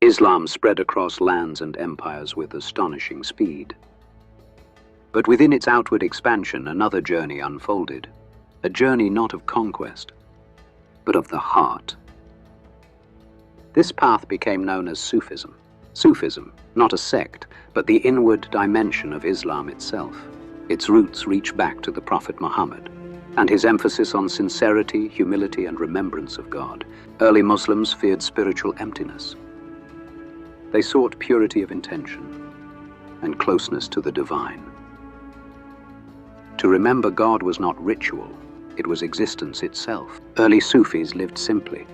Islam spread across lands and empires with astonishing speed. But within its outward expansion, another journey unfolded, a journey not of conquest, but of the heart. This path became known as Sufism. Sufism, not a sect, but the inward dimension of Islam itself. Its roots reach back to the Prophet Muhammad, and his emphasis on sincerity, humility, and remembrance of God. Early Muslims feared spiritual emptiness. They sought purity of intention and closeness to the divine. To remember God was not ritual, it was existence itself. Early Sufis lived simply.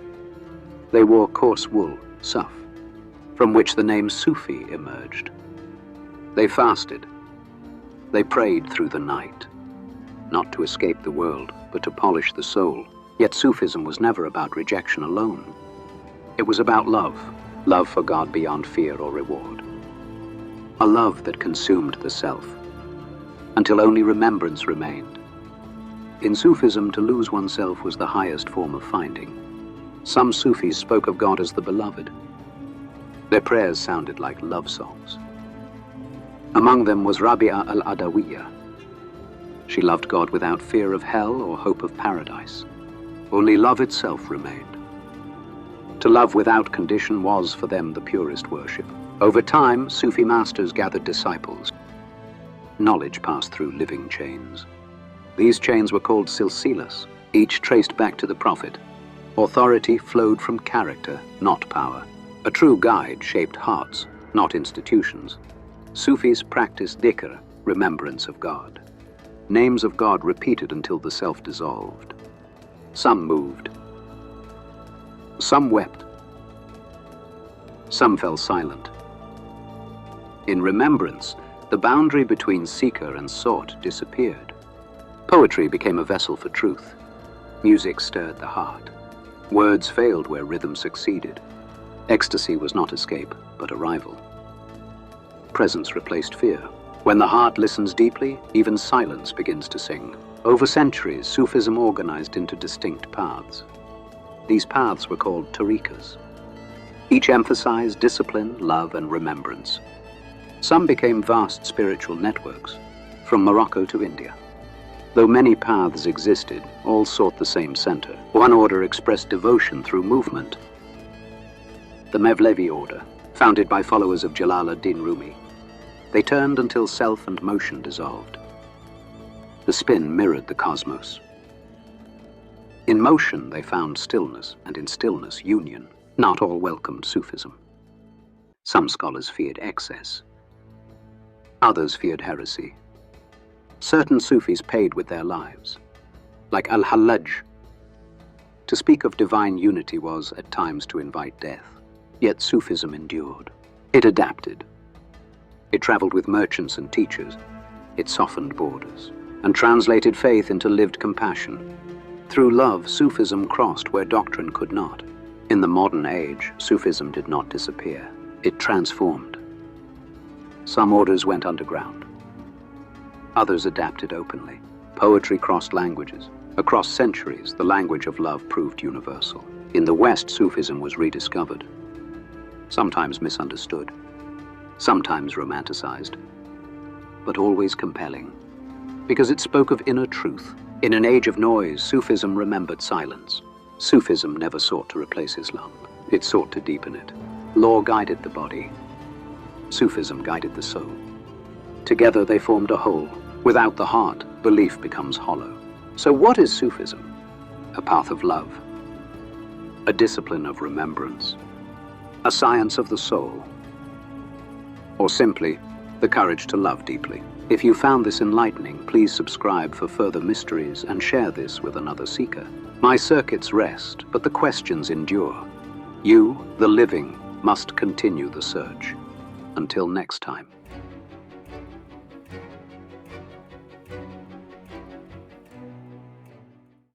They wore coarse wool, suf, from which the name Sufi emerged. They fasted. They prayed through the night, not to escape the world, but to polish the soul. Yet Sufism was never about rejection alone. It was about love, love for God beyond fear or reward. A love that consumed the self, until only remembrance remained. In Sufism, to lose oneself was the highest form of finding. Some Sufis spoke of God as the beloved. Their prayers sounded like love songs. Among them was Rabi'a al-Adawiyya. She loved God without fear of hell or hope of paradise. Only love itself remained. To love without condition was, for them, the purest worship. Over time, Sufi masters gathered disciples. Knowledge passed through living chains. These chains were called silsilas, each traced back to the Prophet. Authority flowed from character, not power. A true guide shaped hearts, not institutions. Sufis practiced dhikr, remembrance of God. Names of God repeated until the self dissolved. Some moved. Some wept. Some fell silent. In remembrance, the boundary between seeker and sought disappeared. Poetry became a vessel for truth. Music stirred the heart. Words failed where rhythm succeeded. Ecstasy was not escape, but arrival. Presence replaced fear. When the heart listens deeply, even silence begins to sing. Over centuries, Sufism organized into distinct paths. These paths were called tariqas. Each emphasized discipline, love, and remembrance. Some became vast spiritual networks, from Morocco to India. Though many paths existed, all sought the same center. One order expressed devotion through movement. The Mevlevi order, founded by followers of Jalal ad-Din Rumi. They turned until self and motion dissolved. The spin mirrored the cosmos. In motion, they found stillness, and in stillness, union. Not all welcomed Sufism. Some scholars feared excess. Others feared heresy. Certain Sufis paid with their lives, like Al-Hallaj. To speak of divine unity was, at times, to invite death. Yet Sufism endured. It adapted. It traveled with merchants and teachers. It softened borders and translated faith into lived compassion. Through love, Sufism crossed where doctrine could not. In the modern age, Sufism did not disappear. It transformed. Some orders went underground. Others adapted openly. Poetry crossed languages. Across centuries, the language of love proved universal. In the West, Sufism was rediscovered. Sometimes misunderstood. Sometimes romanticized. But always compelling. Because it spoke of inner truth. In an age of noise, Sufism remembered silence. Sufism never sought to replace Islam. It sought to deepen it. Law guided the body. Sufism guided the soul. Together they formed a whole. Without the heart, belief becomes hollow. So what is Sufism? A path of love. A discipline of remembrance. A science of the soul. Or simply, the courage to love deeply. If you found this enlightening, please subscribe for further mysteries and share this with another seeker. My circuits rest, but the questions endure. You, the living, must continue the search. Until next time.